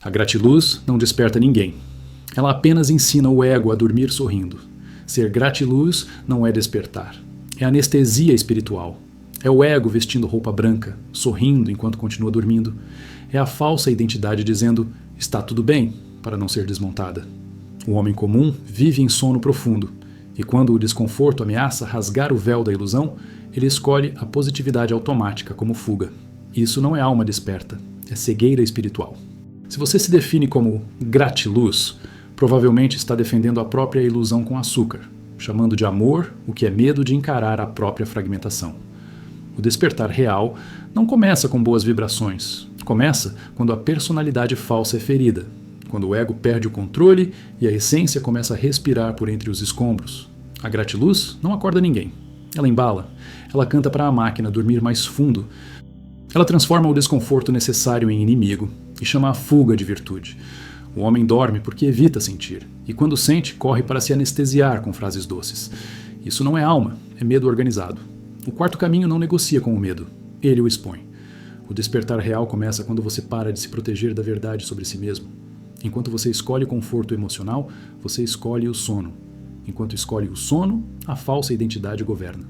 A gratiluz não desperta ninguém. Ela apenas ensina o ego a dormir sorrindo. Ser gratiluz não é despertar. É anestesia espiritual. É o ego vestindo roupa branca, sorrindo enquanto continua dormindo. É a falsa identidade dizendo, está tudo bem, para não ser desmontada. O homem comum vive em sono profundo, e quando o desconforto ameaça rasgar o véu da ilusão, ele escolhe a positividade automática como fuga. Isso não é alma desperta, é cegueira espiritual. Se você se define como gratiluz, provavelmente está defendendo a própria ilusão com açúcar, chamando de amor o que é medo de encarar a própria fragmentação. O despertar real não começa com boas vibrações, começa quando a personalidade falsa é ferida, quando o ego perde o controle e a essência começa a respirar por entre os escombros. A gratiluz não acorda ninguém. Ela embala, ela canta para a máquina dormir mais fundo. Ela transforma o desconforto necessário em inimigo e chama a fuga de virtude. O homem dorme porque evita sentir, e quando sente, corre para se anestesiar com frases doces. Isso não é alma, é medo organizado. O quarto caminho não negocia com o medo, ele o expõe. O despertar real começa quando você para de se proteger da verdade sobre si mesmo. Enquanto você escolhe o conforto emocional, você escolhe o sono. Enquanto escolhe o sono, a falsa identidade governa.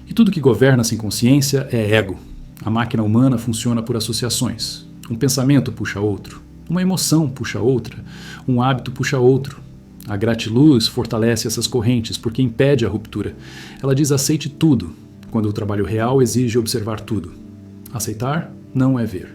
E tudo que governa sem consciência é ego. A máquina humana funciona por associações. Um pensamento puxa outro, uma emoção puxa outra, um hábito puxa outro. A gratiluz fortalece essas correntes porque impede a ruptura. Ela diz aceite tudo, quando o trabalho real exige observar tudo. Aceitar não é ver.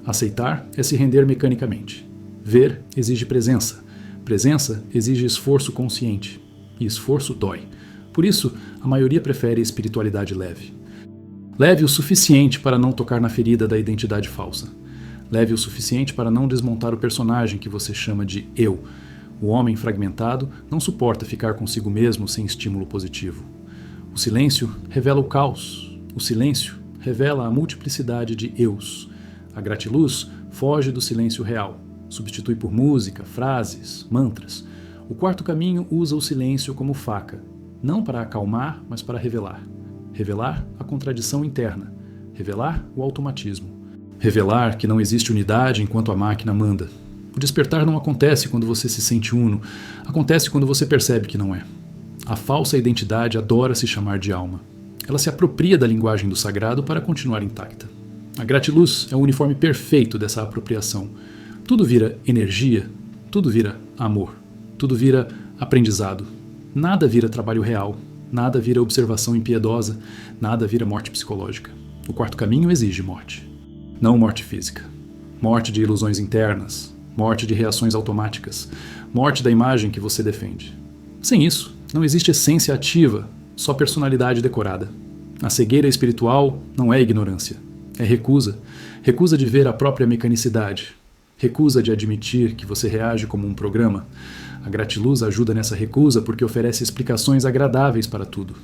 Aceitar é se render mecanicamente. Ver exige presença. Presença exige esforço consciente. E esforço dói. Por isso, a maioria prefere espiritualidade leve. Leve o suficiente para não tocar na ferida da identidade falsa. Leve o suficiente para não desmontar o personagem que você chama de eu. O homem fragmentado não suporta ficar consigo mesmo sem estímulo positivo. O silêncio revela o caos. O silêncio revela a multiplicidade de eus. A gratiluz foge do silêncio real. Substitui por música, frases, mantras. O quarto caminho usa o silêncio como faca, não para acalmar, mas para revelar. Revelar a contradição interna. Revelar o automatismo. Revelar que não existe unidade enquanto a máquina manda. O despertar não acontece quando você se sente uno, acontece quando você percebe que não é. A falsa identidade adora se chamar de alma. Ela se apropria da linguagem do sagrado para continuar intacta. A gratiluz é o uniforme perfeito dessa apropriação. Tudo vira energia, tudo vira amor, tudo vira aprendizado. Nada vira trabalho real, nada vira observação impiedosa, nada vira morte psicológica. O quarto caminho exige morte. Não morte física. Morte de ilusões internas, morte de reações automáticas, morte da imagem que você defende. Sem isso, não existe essência ativa, só personalidade decorada. A cegueira espiritual não é ignorância, é recusa. Recusa de ver a própria mecanicidade. Recusa de admitir que você reage como um programa. A gratiluz ajuda nessa recusa porque oferece explicações agradáveis para tudo.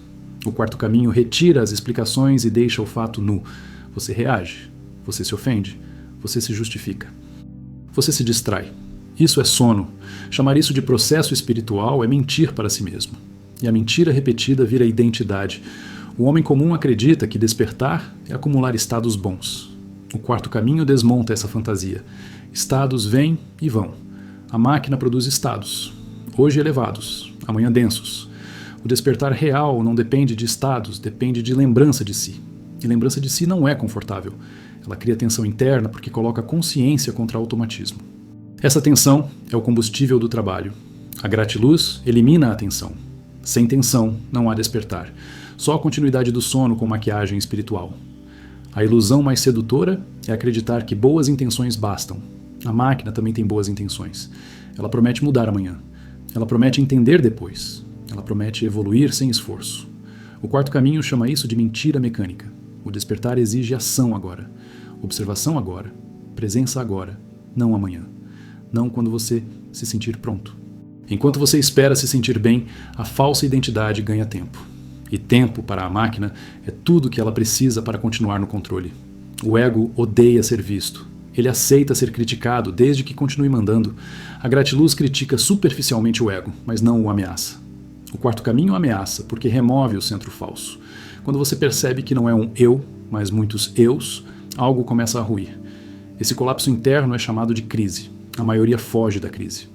O quarto caminho retira as explicações e deixa o fato nu. Você reage, você se ofende, você se justifica. Você se distrai. Isso é sono. Chamar isso de processo espiritual é mentir para si mesmo. E a mentira repetida vira identidade. O homem comum acredita que despertar é acumular estados bons. O quarto caminho desmonta essa fantasia. Estados vêm e vão. A máquina produz estados, hoje elevados, amanhã densos. O despertar real não depende de estados, depende de lembrança de si. E lembrança de si não é confortável. Ela cria tensão interna porque coloca consciência contra automatismo. Essa tensão é o combustível do trabalho. A gratiluz elimina a tensão. Sem tensão não há despertar. Só a continuidade do sono com maquiagem espiritual. A ilusão mais sedutora é acreditar que boas intenções bastam. A máquina também tem boas intenções. Ela promete mudar amanhã. Ela promete entender depois. Ela promete evoluir sem esforço. O quarto caminho chama isso de mentira mecânica. O despertar exige ação agora. Observação agora. Presença agora. Não amanhã. Não quando você se sentir pronto. Enquanto você espera se sentir bem, a falsa identidade ganha tempo. E tempo, para a máquina, é tudo que ela precisa para continuar no controle. O ego odeia ser visto. Ele aceita ser criticado desde que continue mandando. A gratiluz critica superficialmente o ego, mas não o ameaça. O quarto caminho ameaça, porque remove o centro falso. Quando você percebe que não é um eu, mas muitos eus, algo começa a ruir. Esse colapso interno é chamado de crise. A maioria foge da crise.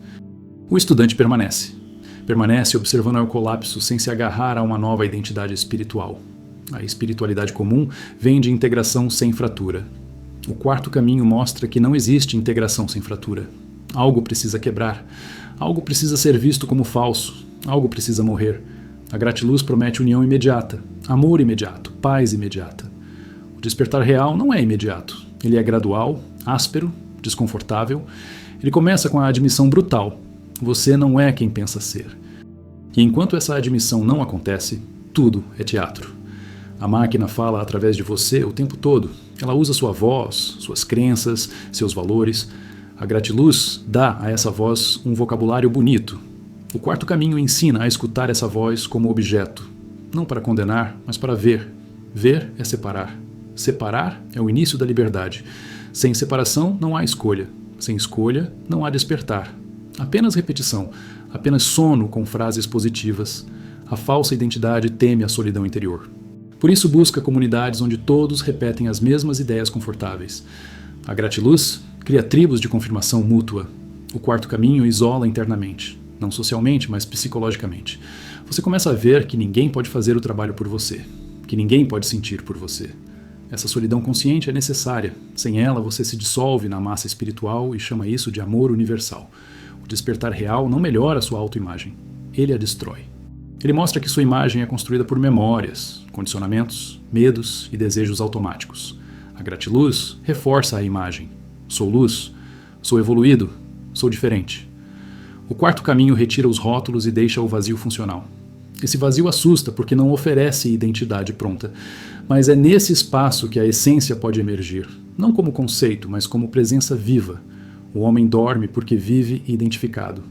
O estudante permanece. Permanece observando o colapso sem se agarrar a uma nova identidade espiritual. A espiritualidade comum vem de integração sem fratura. O quarto caminho mostra que não existe integração sem fratura. Algo precisa quebrar. Algo precisa ser visto como falso. Algo precisa morrer. A gratiluz promete união imediata, amor imediato, paz imediata. O despertar real não é imediato. Ele é gradual, áspero, desconfortável. Ele começa com a admissão brutal. Você não é quem pensa ser. E enquanto essa admissão não acontece, tudo é teatro. A máquina fala através de você o tempo todo. Ela usa sua voz, suas crenças, seus valores. A gratiluz dá a essa voz um vocabulário bonito. O quarto caminho ensina a escutar essa voz como objeto. Não para condenar, mas para ver. Ver é separar. Separar é o início da liberdade. Sem separação não há escolha. Sem escolha não há despertar. Apenas repetição, apenas sono com frases positivas. A falsa identidade teme a solidão interior. Por isso busca comunidades onde todos repetem as mesmas ideias confortáveis. A gratiluz cria tribos de confirmação mútua. O quarto caminho isola internamente, não socialmente, mas psicologicamente. Você começa a ver que ninguém pode fazer o trabalho por você, que ninguém pode sentir por você. Essa solidão consciente é necessária. Sem ela, você se dissolve na massa espiritual e chama isso de amor universal. O despertar real não melhora sua autoimagem, ele a destrói. Ele mostra que sua imagem é construída por memórias, condicionamentos, medos e desejos automáticos. A gratiluz reforça a imagem. Sou luz, sou evoluído, sou diferente. O quarto caminho retira os rótulos e deixa o vazio funcional. Esse vazio assusta porque não oferece identidade pronta, mas é nesse espaço que a essência pode emergir, não como conceito, mas como presença viva. O homem dorme porque vive identificado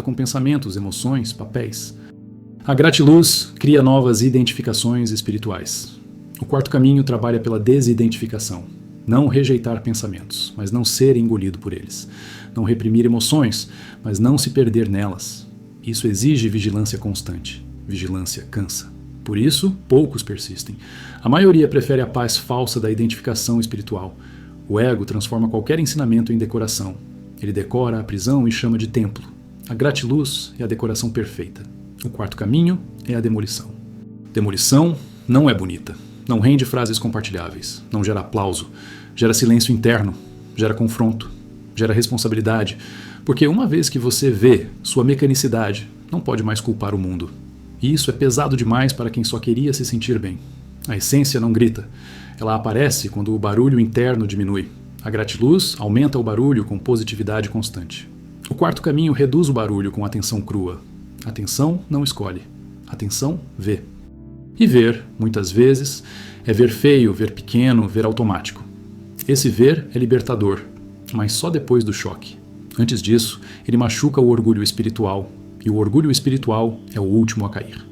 com pensamentos, emoções, papéis. A gratiluz cria novas identificações espirituais. O quarto caminho trabalha pela desidentificação. Não rejeitar pensamentos, mas não ser engolido por eles. Não reprimir emoções, mas não se perder nelas. Isso exige vigilância constante. Vigilância cansa. Por isso, poucos persistem. A maioria prefere a paz falsa da identificação espiritual. O ego transforma qualquer ensinamento em decoração. Ele decora a prisão e chama de templo. A gratiluz é a decoração perfeita. O quarto caminho é a demolição. Demolição não é bonita. Não rende frases compartilháveis. Não gera aplauso. Gera silêncio interno. Gera confronto. Gera responsabilidade. Porque uma vez que você vê sua mecanicidade, não pode mais culpar o mundo. E isso é pesado demais para quem só queria se sentir bem. A essência não grita. Ela aparece quando o barulho interno diminui. A gratiluz aumenta o barulho com positividade constante. O quarto caminho reduz o barulho com atenção crua. Atenção não escolhe. Atenção vê. E ver, muitas vezes, é ver feio, ver pequeno, ver automático. Esse ver é libertador, mas só depois do choque. Antes disso, ele machuca o orgulho espiritual, e o orgulho espiritual é o último a cair.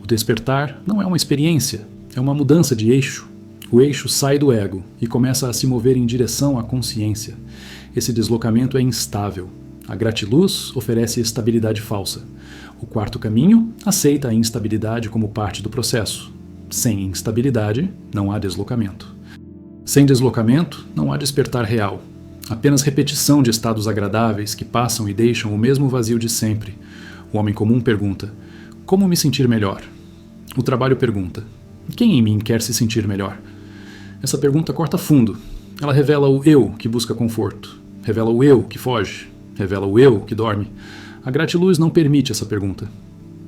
O despertar não é uma experiência, é uma mudança de eixo. O eixo sai do ego e começa a se mover em direção à consciência. Esse deslocamento é instável. A gratiluz oferece estabilidade falsa. O quarto caminho aceita a instabilidade como parte do processo. Sem instabilidade, não há deslocamento. Sem deslocamento, não há despertar real. Apenas repetição de estados agradáveis que passam e deixam o mesmo vazio de sempre. O homem comum pergunta: como me sentir melhor? O trabalho pergunta: quem em mim quer se sentir melhor? Essa pergunta corta fundo. Ela revela o eu que busca conforto. Revela o eu que foge. Revela o eu que dorme. A gratiluz não permite essa pergunta.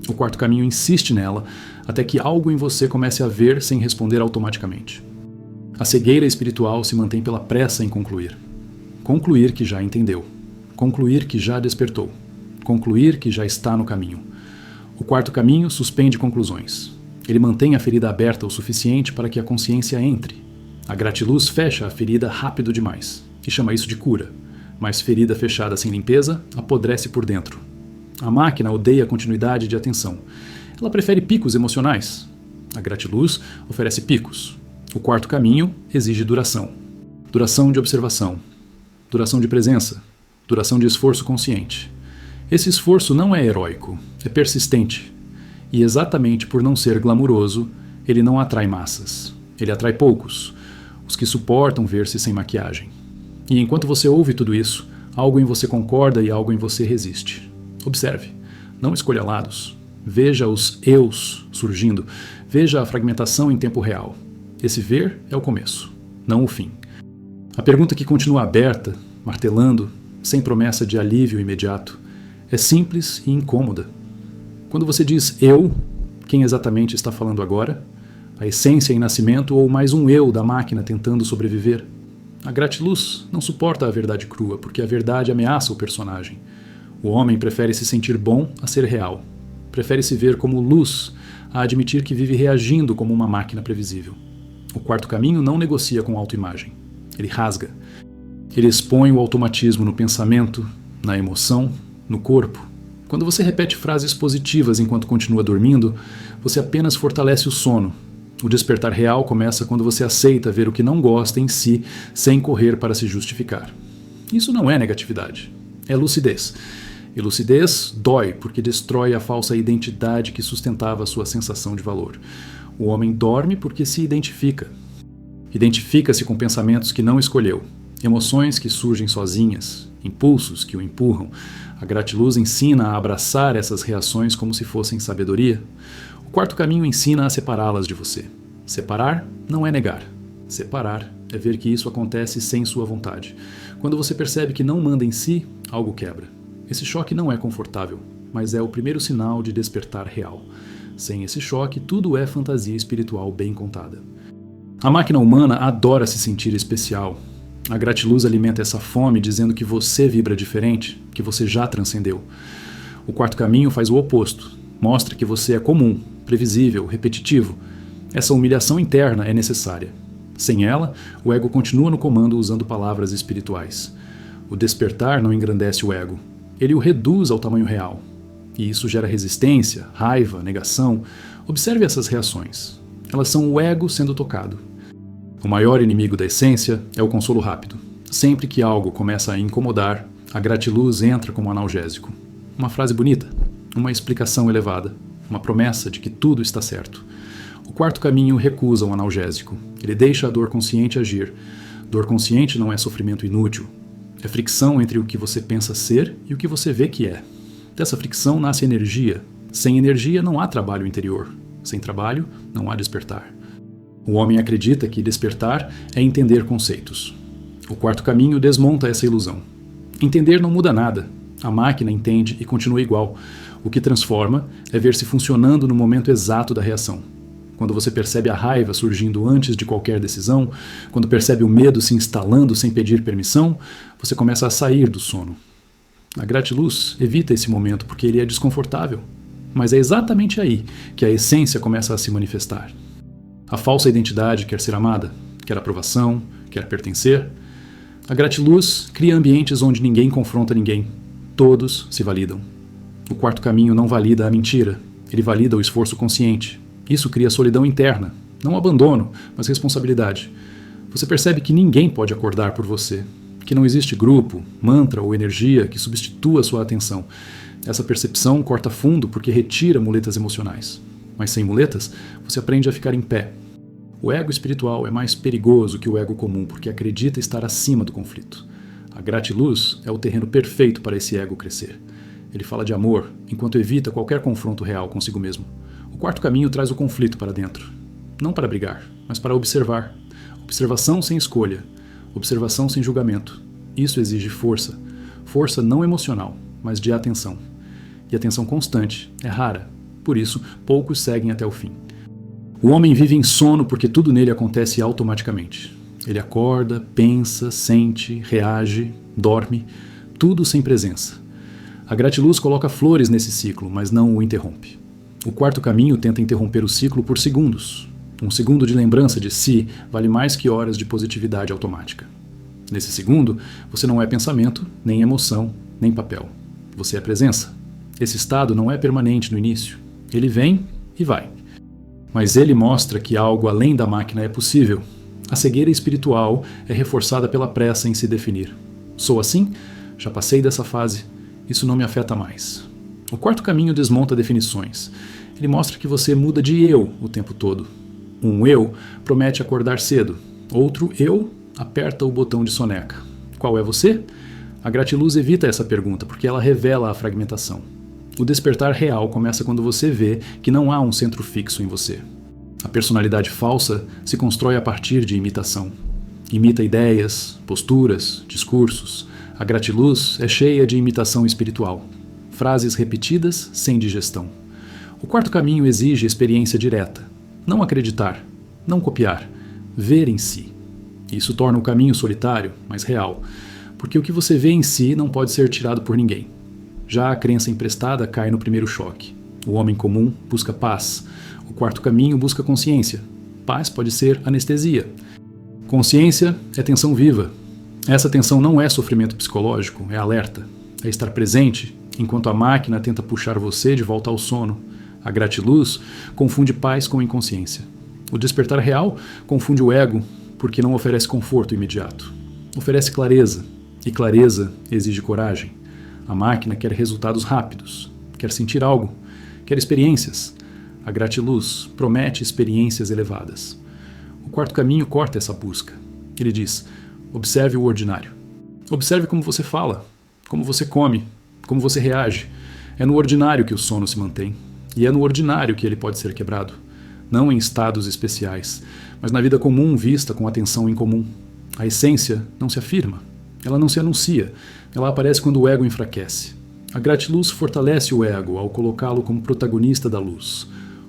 O quarto caminho insiste nela até que algo em você comece a ver sem responder automaticamente. A cegueira espiritual se mantém pela pressa em concluir. Concluir que já entendeu. Concluir que já despertou. Concluir que já está no caminho. O quarto caminho suspende conclusões. Ele mantém a ferida aberta o suficiente para que a consciência entre. A gratiluz fecha a ferida rápido demais e chama isso de cura. Mas ferida fechada sem limpeza apodrece por dentro. A máquina odeia a continuidade de atenção. Ela prefere picos emocionais. A gratiluz oferece picos. O quarto caminho exige duração. Duração de observação. Duração de presença. Duração de esforço consciente. Esse esforço não é heróico, é persistente. E exatamente por não ser glamuroso, ele não atrai massas. Ele atrai poucos, os que suportam ver-se sem maquiagem. E enquanto você ouve tudo isso, Algo em você concorda e algo em você resiste. Observe, não escolha lados. Veja os eus surgindo, veja a fragmentação em tempo real. Esse ver é o começo, não o fim. A pergunta que continua aberta, martelando, sem promessa de alívio imediato, é simples e incômoda. Quando você diz eu, quem exatamente está falando agora? A essência em nascimento ou mais um eu da máquina tentando sobreviver? A gratiluz não suporta a verdade crua, porque a verdade ameaça o personagem. O homem prefere se sentir bom a ser real. Prefere se ver como luz a admitir que vive reagindo como uma máquina previsível. O quarto caminho não negocia com autoimagem. Ele rasga. Ele expõe o automatismo no pensamento, na emoção, no corpo. Quando você repete frases positivas enquanto continua dormindo, você apenas fortalece o sono. O despertar real começa quando você aceita ver o que não gosta em si, sem correr para se justificar. Isso não é negatividade. É lucidez. E lucidez dói porque destrói a falsa identidade que sustentava a sua sensação de valor. O homem dorme porque se identifica. Identifica-se com pensamentos que não escolheu, emoções que surgem sozinhas, impulsos que o empurram. A gratiluz ensina a abraçar essas reações como se fossem sabedoria. O quarto caminho ensina a separá-las de você. Separar não é negar. Separar é ver que isso acontece sem sua vontade. Quando você percebe que não manda em si, algo quebra. Esse choque não é confortável, mas é o primeiro sinal de despertar real. Sem esse choque, tudo é fantasia espiritual bem contada. A máquina humana adora se sentir especial. A gratiluz alimenta essa fome dizendo que você vibra diferente, que você já transcendeu. O quarto caminho faz o oposto. Mostra que você é comum, previsível, repetitivo. Essa humilhação interna é necessária. Sem ela, o ego continua no comando usando palavras espirituais. O despertar não engrandece o ego. Ele o reduz ao tamanho real. E isso gera resistência, raiva, negação. Observe essas reações. Elas são o ego sendo tocado. O maior inimigo da essência é o consolo rápido. Sempre que algo começa a incomodar, a gratiluz entra como analgésico. Uma frase bonita, uma explicação elevada, uma promessa de que tudo está certo. O quarto caminho recusa o analgésico. Ele deixa a dor consciente agir. Dor consciente não é sofrimento inútil. É fricção entre o que você pensa ser e o que você vê que é. Dessa fricção nasce energia. Sem energia não há trabalho interior. Sem trabalho não há despertar. O homem acredita que despertar é entender conceitos. O quarto caminho desmonta essa ilusão. Entender não muda nada. A máquina entende e continua igual. O que transforma é ver-se funcionando no momento exato da reação. Quando você percebe a raiva surgindo antes de qualquer decisão, quando percebe o medo se instalando sem pedir permissão, você começa a sair do sono. A gratiluz evita esse momento porque ele é desconfortável. Mas é exatamente aí que a essência começa a se manifestar. A falsa identidade quer ser amada, quer aprovação, quer pertencer. A gratiluz cria ambientes onde ninguém confronta ninguém. Todos se validam. O quarto caminho não valida a mentira, ele valida o esforço consciente. Isso cria solidão interna, não abandono, mas responsabilidade. Você percebe que ninguém pode acordar por você, que não existe grupo, mantra ou energia que substitua sua atenção. Essa percepção corta fundo porque retira muletas emocionais. Mas sem muletas, você aprende a ficar em pé. O ego espiritual é mais perigoso que o ego comum porque acredita estar acima do conflito. A gratiluz é o terreno perfeito para esse ego crescer. Ele fala de amor, enquanto evita qualquer confronto real consigo mesmo. O quarto caminho traz o conflito para dentro. Não para brigar, mas para observar. Observação sem escolha. Observação sem julgamento. Isso exige força. Força não emocional, mas de atenção. E atenção constante é rara. Por isso, poucos seguem até o fim. O homem vive em sono porque tudo nele acontece automaticamente. Ele acorda, pensa, sente, reage, dorme, tudo sem presença. A gratiluz coloca flores nesse ciclo, mas não o interrompe. O quarto caminho tenta interromper o ciclo por segundos. Um segundo de lembrança de si vale mais que horas de positividade automática. Nesse segundo, você não é pensamento, nem emoção, nem papel. Você é presença. Esse estado não é permanente no início. Ele vem e vai. Mas ele mostra que algo além da máquina é possível. A cegueira espiritual é reforçada pela pressa em se definir. Sou assim? Já passei dessa fase. Isso não me afeta mais. O quarto caminho desmonta definições. Ele mostra que você muda de eu o tempo todo. Um eu promete acordar cedo. Outro eu aperta o botão de soneca. Qual é você? A gratiluz evita essa pergunta porque ela revela a fragmentação. O despertar real começa quando você vê que não há um centro fixo em você. A personalidade falsa se constrói a partir de imitação. Imita ideias, posturas, discursos. A gratiluz é cheia de imitação espiritual. Frases repetidas sem digestão. O quarto caminho exige experiência direta. Não acreditar, não copiar, ver em si. Isso torna o caminho solitário, mas real, porque o que você vê em si não pode ser tirado por ninguém. Já a crença emprestada cai no primeiro choque. O homem comum busca paz. O quarto caminho busca consciência. Paz pode ser anestesia. Consciência é tensão viva. Essa tensão não é sofrimento psicológico, é alerta. É estar presente enquanto a máquina tenta puxar você de volta ao sono. A gratiluz confunde paz com inconsciência. O despertar real confunde o ego porque não oferece conforto imediato. Oferece clareza, e clareza exige coragem. A máquina quer resultados rápidos, quer sentir algo, quer experiências. A gratiluz promete experiências elevadas. O quarto caminho corta essa busca. Ele diz: observe o ordinário. Observe como você fala, como você come, como você reage. É no ordinário que o sono se mantém. E é no ordinário que ele pode ser quebrado. Não em estados especiais, mas na vida comum vista com atenção em comum. A essência não se afirma. Ela não se anuncia. Ela aparece quando o ego enfraquece. A gratiluz fortalece o ego ao colocá-lo como protagonista da luz.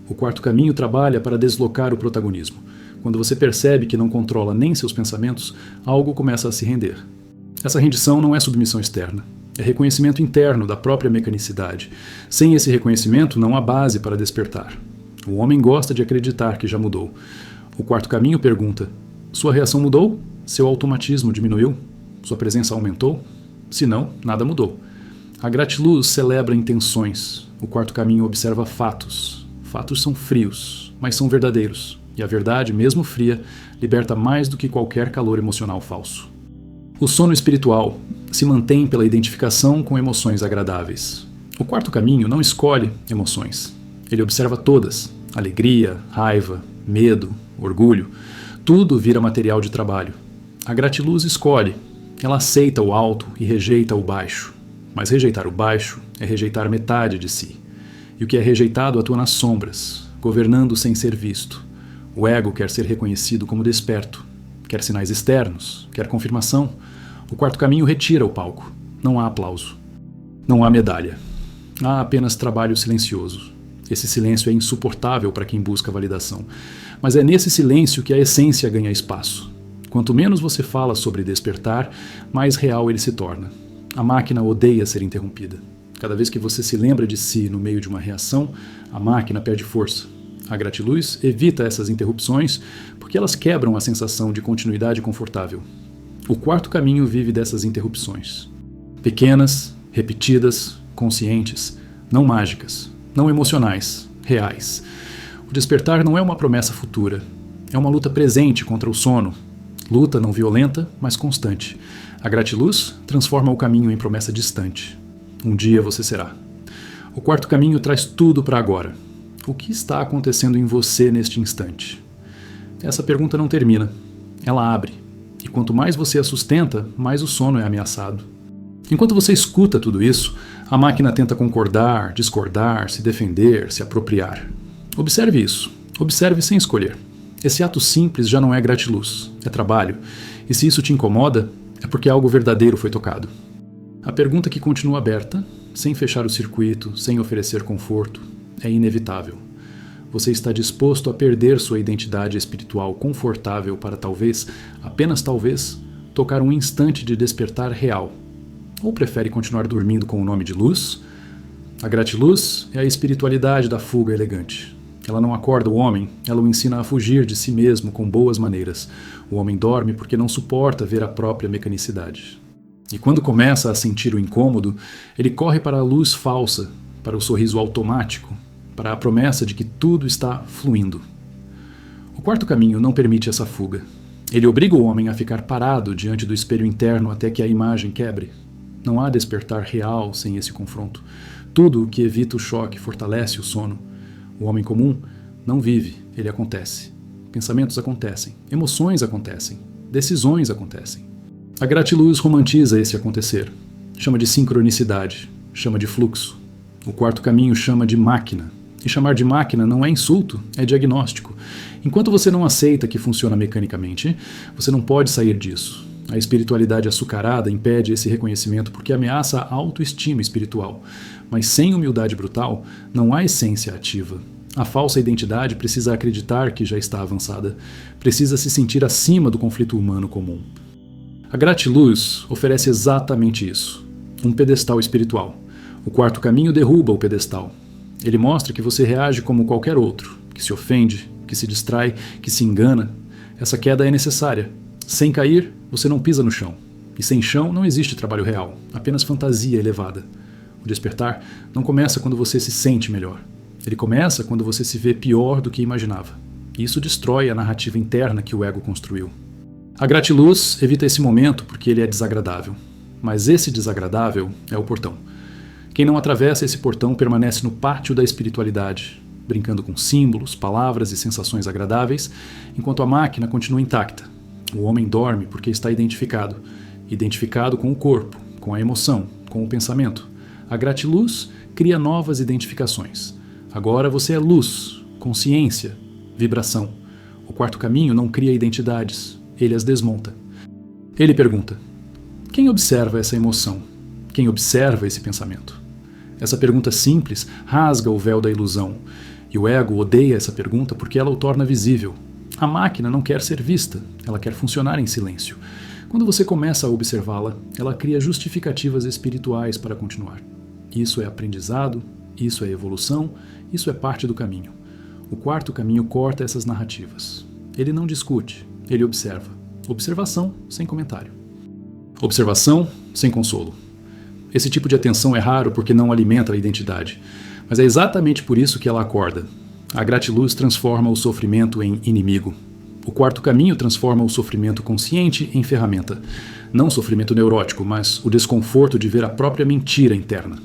O quarto caminho trabalha para deslocar o protagonismo. Quando você percebe que não controla nem seus pensamentos, algo começa a se render. Essa rendição não é submissão externa. É reconhecimento interno da própria mecanicidade. Sem esse reconhecimento, não há base para despertar. O homem gosta de acreditar que já mudou. O quarto caminho pergunta: sua reação mudou? Seu automatismo diminuiu? Sua presença aumentou? Se não, nada mudou. A gratiluz celebra intenções. O quarto caminho observa fatos. Fatos são frios, mas são verdadeiros. E a verdade, mesmo fria, liberta mais do que qualquer calor emocional falso. O sono espiritual se mantém pela identificação com emoções agradáveis. O quarto caminho não escolhe emoções. Ele observa todas: alegria, raiva, medo, orgulho. Tudo vira material de trabalho. A gratiluz escolhe. Ela aceita o alto e rejeita o baixo. Mas rejeitar o baixo é rejeitar metade de si. E o que é rejeitado atua nas sombras, governando sem ser visto. O ego quer ser reconhecido como desperto. Quer sinais externos, quer confirmação. O quarto caminho retira o palco. Não há aplauso. Não há medalha. Há apenas trabalho silencioso. Esse silêncio é insuportável para quem busca validação. Mas é nesse silêncio que a essência ganha espaço. Quanto menos você fala sobre despertar, mais real ele se torna. A máquina odeia ser interrompida. Cada vez que você se lembra de si no meio de uma reação, a máquina perde força. A gratiluz evita essas interrupções porque elas quebram a sensação de continuidade confortável. O quarto caminho vive dessas interrupções. Pequenas, repetidas, conscientes, não mágicas, não emocionais, reais. O despertar não é uma promessa futura. É uma luta presente contra o sono. Luta não violenta, mas constante. A gratiluz transforma o caminho em promessa distante. Um dia você será. O quarto caminho traz tudo para agora. O que está acontecendo em você neste instante? Essa pergunta não termina. Ela abre. E quanto mais você a sustenta, mais o sono é ameaçado. Enquanto você escuta tudo isso, a máquina tenta concordar, discordar, se defender, se apropriar. Observe isso. Observe sem escolher. Esse ato simples já não é gratiluz, é trabalho. E se isso te incomoda, é porque algo verdadeiro foi tocado. A pergunta que continua aberta, sem fechar o circuito, sem oferecer conforto, é inevitável. Você está disposto a perder sua identidade espiritual confortável para talvez, apenas talvez, tocar um instante de despertar real? Ou prefere continuar dormindo com o nome de luz? A gratiluz é a espiritualidade da fuga elegante. Ela não acorda o homem, ela o ensina a fugir de si mesmo com boas maneiras. O homem dorme porque não suporta ver a própria mecanicidade. E quando começa a sentir o incômodo, ele corre para a luz falsa, para o sorriso automático, para a promessa de que tudo está fluindo. O quarto caminho não permite essa fuga. Ele obriga o homem a ficar parado diante do espelho interno até que a imagem quebre. Não há despertar real sem esse confronto. Tudo o que evita o choque fortalece o sono. O homem comum não vive, ele acontece. Pensamentos acontecem, emoções acontecem, decisões acontecem. A gratiluz romantiza esse acontecer. chama de sincronicidade, chama de fluxo. O quarto caminho chama de máquina. E chamar de máquina não é insulto, é diagnóstico. Enquanto você não aceita que funciona mecanicamente, você não pode sair disso. A espiritualidade açucarada impede esse reconhecimento porque ameaça a autoestima espiritual. Mas sem humildade brutal, não há essência ativa. A falsa identidade precisa acreditar que já está avançada. Precisa se sentir acima do conflito humano comum. A gratiluz oferece exatamente isso. Um pedestal espiritual. O quarto caminho derruba o pedestal. Ele mostra que você reage como qualquer outro, que se ofende, que se distrai, que se engana. Essa queda é necessária. Sem cair, você não pisa no chão. E sem chão não existe trabalho real, apenas fantasia elevada. O despertar não começa quando você se sente melhor. Ele começa quando você se vê pior do que imaginava. E isso destrói a narrativa interna que o ego construiu. A gratiluz evita esse momento porque ele é desagradável. Mas esse desagradável é o portão. Quem não atravessa esse portão permanece no pátio da espiritualidade, brincando com símbolos, palavras e sensações agradáveis, enquanto a máquina continua intacta. O homem dorme porque está identificado com o corpo, com a emoção, com o pensamento. A gratiluz cria novas identificações. Agora você é luz, consciência, vibração. O quarto caminho não cria identidades, ele as desmonta. Ele pergunta: quem observa essa emoção? Quem observa esse pensamento? Essa pergunta simples rasga o véu da ilusão, e o ego odeia essa pergunta porque ela o torna visível. A máquina não quer ser vista, ela quer funcionar em silêncio. Quando você começa a observá-la, ela cria justificativas espirituais para continuar. Isso é aprendizado, isso é evolução, isso é parte do caminho. O quarto caminho corta essas narrativas. Ele não discute, ele observa. Observação sem comentário. Observação sem consolo. Esse tipo de atenção é raro porque não alimenta a identidade, mas é exatamente por isso que ela acorda. A gratiluz transforma o sofrimento em inimigo. O quarto caminho transforma o sofrimento consciente em ferramenta. Não sofrimento neurótico, mas o desconforto de ver a própria mentira interna.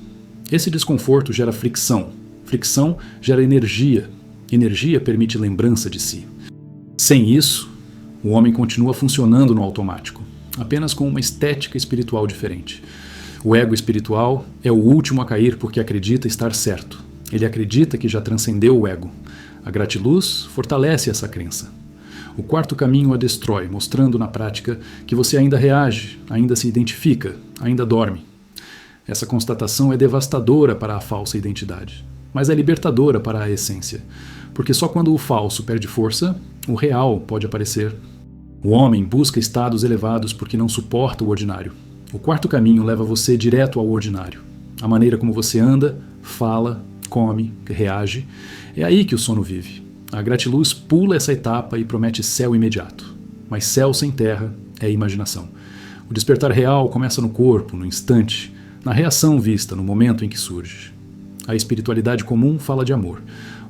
Esse desconforto gera fricção. Fricção gera energia. Energia permite lembrança de si. Sem isso, o homem continua funcionando no automático, apenas com uma estética espiritual diferente. O ego espiritual é o último a cair porque acredita estar certo. Ele acredita que já transcendeu o ego. A gratiluz fortalece essa crença. O quarto caminho a destrói, mostrando na prática que você ainda reage, ainda se identifica, ainda dorme. Essa constatação é devastadora para a falsa identidade, mas é libertadora para a essência, porque só quando o falso perde força, o real pode aparecer. O homem busca estados elevados porque não suporta o ordinário. O quarto caminho leva você direto ao ordinário. A maneira como você anda, fala, come, reage, é aí que o sono vive. A gratiluz pula essa etapa e promete céu imediato. Mas céu sem terra é imaginação. O despertar real começa no corpo, no instante, na reação vista, no momento em que surge. A espiritualidade comum fala de amor.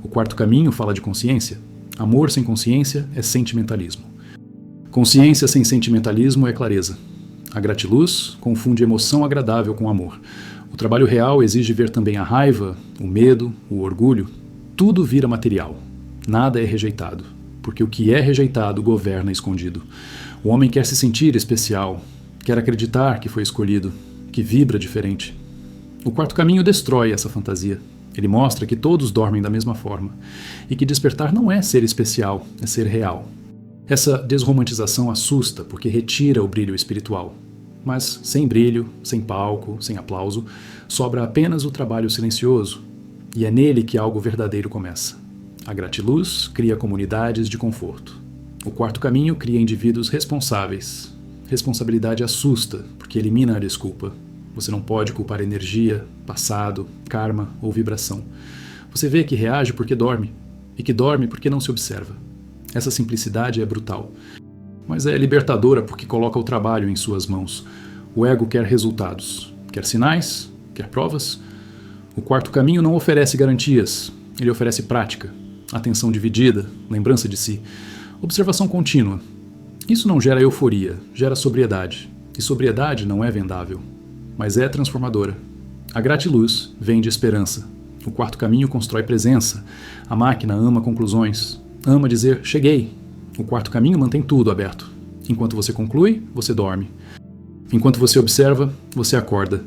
O quarto caminho fala de consciência. Amor sem consciência é sentimentalismo. Consciência sem sentimentalismo é clareza. A gratiluz confunde emoção agradável com amor. O trabalho real exige ver também a raiva, o medo, o orgulho. Tudo vira material. Nada é rejeitado, porque o que é rejeitado governa escondido. O homem quer se sentir especial, quer acreditar que foi escolhido, que vibra diferente. O quarto caminho destrói essa fantasia. Ele mostra que todos dormem da mesma forma, e que despertar não é ser especial, é ser real. Essa desromantização assusta porque retira o brilho espiritual. Mas sem brilho, sem palco, sem aplauso, sobra apenas o trabalho silencioso, e é nele que algo verdadeiro começa. A gratiluz cria comunidades de conforto. O quarto caminho cria indivíduos responsáveis. Responsabilidade assusta, porque elimina a desculpa. Você não pode culpar energia, passado, karma ou vibração. Você vê que reage porque dorme, e que dorme porque não se observa. Essa simplicidade é brutal, mas é libertadora porque coloca o trabalho em suas mãos. O ego quer resultados, quer sinais, quer provas. O quarto caminho não oferece garantias, ele oferece prática, atenção dividida, lembrança de si, observação contínua. Isso não gera euforia, gera sobriedade. E sobriedade não é vendável, mas é transformadora. A gratiluz vem de esperança. O quarto caminho constrói presença. A máquina ama conclusões. Ama dizer, cheguei. O quarto caminho mantém tudo aberto. Enquanto você conclui, você dorme. Enquanto você observa, você acorda.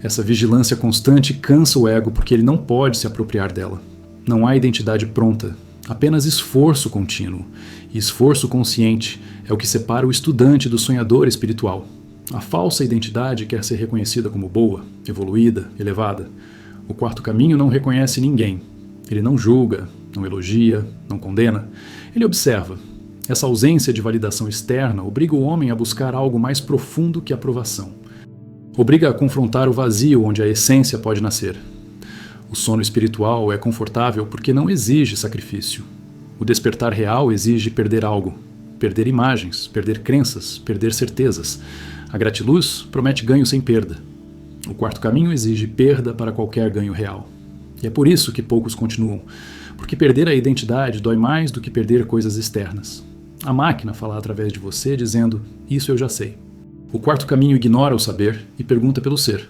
Essa vigilância constante cansa o ego porque ele não pode se apropriar dela. Não há identidade pronta, apenas esforço contínuo. E esforço consciente é o que separa o estudante do sonhador espiritual. A falsa identidade quer ser reconhecida como boa, evoluída, elevada. O quarto caminho não reconhece ninguém. Ele não julga, não elogia, não condena. Ele observa. Essa ausência de validação externa obriga o homem a buscar algo mais profundo que aprovação. Obriga a confrontar o vazio onde a essência pode nascer. O sono espiritual é confortável porque não exige sacrifício. O despertar real exige perder algo. Perder imagens, perder crenças, perder certezas. A gratiluz promete ganho sem perda. O quarto caminho exige perda para qualquer ganho real. E é por isso que poucos continuam, porque perder a identidade dói mais do que perder coisas externas. A máquina fala através de você dizendo, isso eu já sei. O quarto caminho ignora o saber e pergunta pelo ser.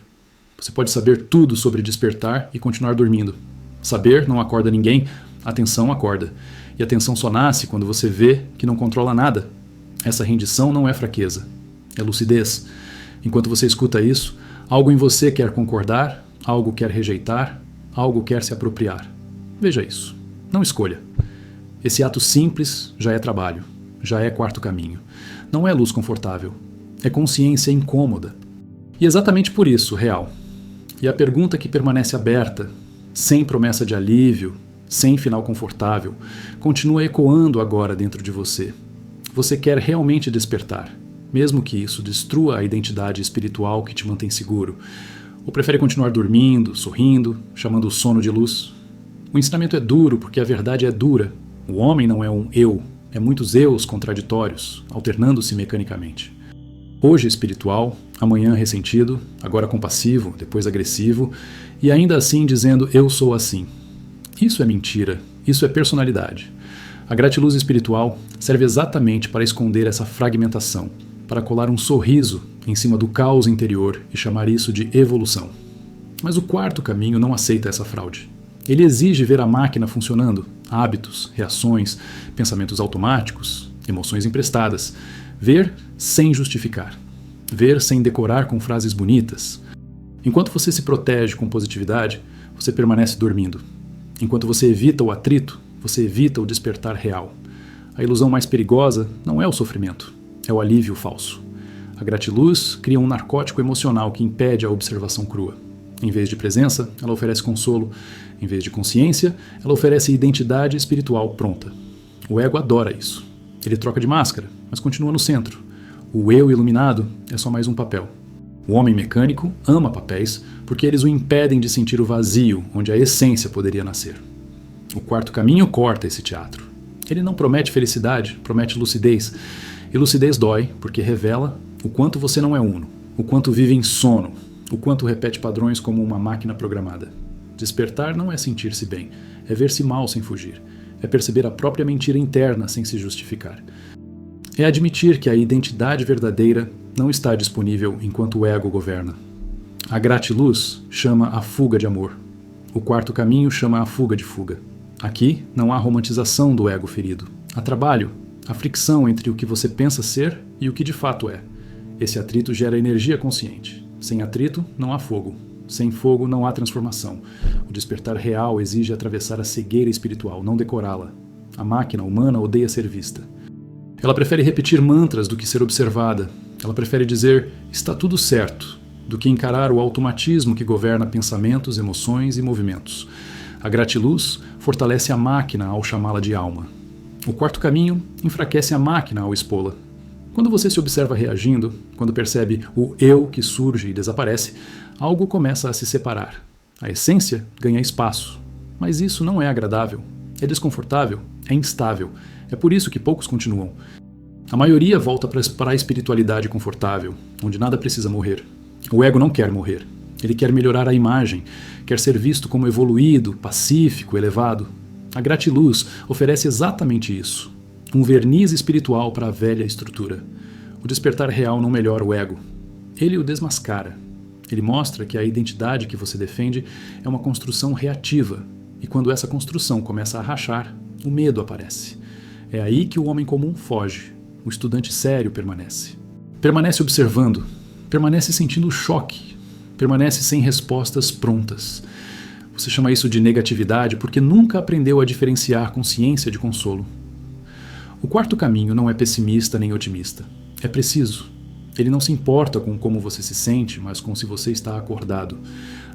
Você pode saber tudo sobre despertar e continuar dormindo. Saber não acorda ninguém, a atenção acorda. E a atenção só nasce quando você vê que não controla nada. Essa rendição não é fraqueza, é lucidez. Enquanto você escuta isso, algo em você quer concordar, algo quer rejeitar, algo quer se apropriar. Veja isso. Não escolha. Esse ato simples já é trabalho, já é quarto caminho. Não é luz confortável, é consciência incômoda. E exatamente por isso, real. E a pergunta que permanece aberta, sem promessa de alívio, sem final confortável, continua ecoando agora dentro de você. Você quer realmente despertar, mesmo que isso destrua a identidade espiritual que te mantém seguro? Ou prefere continuar dormindo, sorrindo, chamando o sono de luz? O ensinamento é duro porque a verdade é dura. O homem não é um eu, é muitos eus contraditórios, alternando-se mecanicamente. Hoje espiritual, amanhã ressentido, agora compassivo, depois agressivo, e ainda assim dizendo eu sou assim. Isso é mentira, isso é personalidade. A gratiluz espiritual serve exatamente para esconder essa fragmentação, para colar um sorriso em cima do caos interior e chamar isso de evolução. Mas o quarto caminho não aceita essa fraude. Ele exige ver a máquina funcionando, hábitos, reações, pensamentos automáticos, emoções emprestadas. Ver sem justificar. Ver sem decorar com frases bonitas. Enquanto você se protege com positividade, você permanece dormindo. Enquanto você evita o atrito, você evita o despertar real. A ilusão mais perigosa não é o sofrimento, é o alívio falso. A gratiluz cria um narcótico emocional que impede a observação crua. Em vez de presença, ela oferece consolo. Em vez de consciência, ela oferece identidade espiritual pronta. O ego adora isso. Ele troca de máscara, mas continua no centro. O eu iluminado é só mais um papel. O homem mecânico ama papéis porque eles o impedem de sentir o vazio onde a essência poderia nascer. O quarto caminho corta esse teatro. Ele não promete felicidade, promete lucidez. E lucidez dói porque revela o quanto você não é uno, o quanto vive em sono, o quanto repete padrões como uma máquina programada. Despertar não é sentir-se bem, é ver-se mal sem fugir, é perceber a própria mentira interna sem se justificar. É admitir que a identidade verdadeira não está disponível enquanto o ego governa. A gratiluz chama a fuga de amor. O quarto caminho chama a fuga de fuga. Aqui não há romantização do ego ferido. Há trabalho, há fricção entre o que você pensa ser e o que de fato é. Esse atrito gera energia consciente. Sem atrito, não há fogo. Sem fogo, não há transformação. O despertar real exige atravessar a cegueira espiritual, não decorá-la. A máquina humana odeia ser vista. Ela prefere repetir mantras do que ser observada. Ela prefere dizer, está tudo certo, do que encarar o automatismo que governa pensamentos, emoções e movimentos. A gratiluz fortalece a máquina ao chamá-la de alma. O quarto caminho enfraquece a máquina ao expô-la. Quando você se observa reagindo, quando percebe o eu que surge e desaparece, algo começa a se separar. A essência ganha espaço. Mas isso não é agradável. É desconfortável, é instável. É por isso que poucos continuam. A maioria volta para a espiritualidade confortável, onde nada precisa morrer. O ego não quer morrer. Ele quer melhorar a imagem, quer ser visto como evoluído, pacífico, elevado. A gratiluz oferece exatamente isso. Um verniz espiritual para a velha estrutura. O despertar real não melhora o ego. Ele o desmascara. Ele mostra que a identidade que você defende é uma construção reativa. E quando essa construção começa a rachar, o medo aparece. É aí que o homem comum foge. O estudante sério permanece. Permanece observando, permanece sentindo choque, permanece sem respostas prontas. Você chama isso de negatividade porque nunca aprendeu a diferenciar consciência de consolo. O quarto caminho não é pessimista nem otimista. É preciso. Ele não se importa com como você se sente, mas com se você está acordado.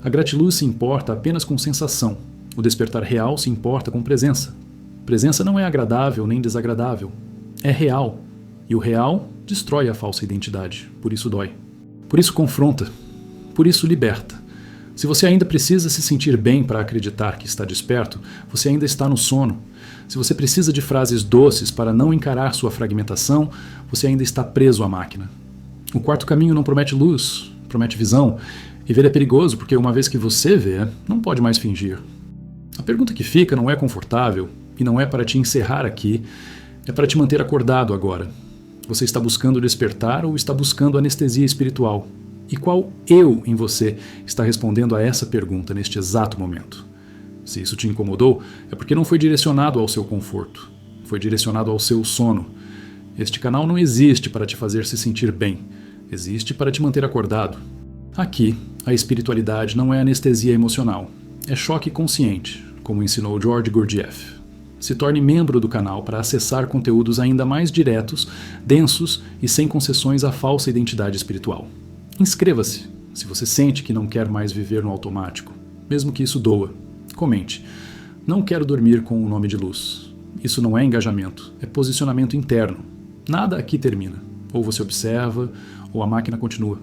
A gratiluz se importa apenas com sensação. O despertar real se importa com presença. Presença não é agradável nem desagradável. É real. E o real destrói a falsa identidade. Por isso dói. Por isso confronta. Por isso liberta. Se você ainda precisa se sentir bem para acreditar que está desperto, você ainda está no sono. Se você precisa de frases doces para não encarar sua fragmentação, você ainda está preso à máquina. O quarto caminho não promete luz, promete visão, e ver é perigoso porque uma vez que você vê, não pode mais fingir. A pergunta que fica não é confortável, e não é para te encerrar aqui, é para te manter acordado agora. Você está buscando despertar ou está buscando anestesia espiritual? E qual eu em você está respondendo a essa pergunta neste exato momento? Se isso te incomodou, é porque não foi direcionado ao seu conforto, foi direcionado ao seu sono. Este canal não existe para te fazer se sentir bem, existe para te manter acordado. Aqui, a espiritualidade não é anestesia emocional, é choque consciente, como ensinou George Gurdjieff. Se torne membro do canal para acessar conteúdos ainda mais diretos, densos e sem concessões à falsa identidade espiritual. Inscreva-se, se você sente que não quer mais viver no automático, mesmo que isso doa. Comente. Não quero dormir com o nome de luz. Isso não é engajamento, é posicionamento interno. Nada aqui termina. Ou você observa, ou a máquina continua.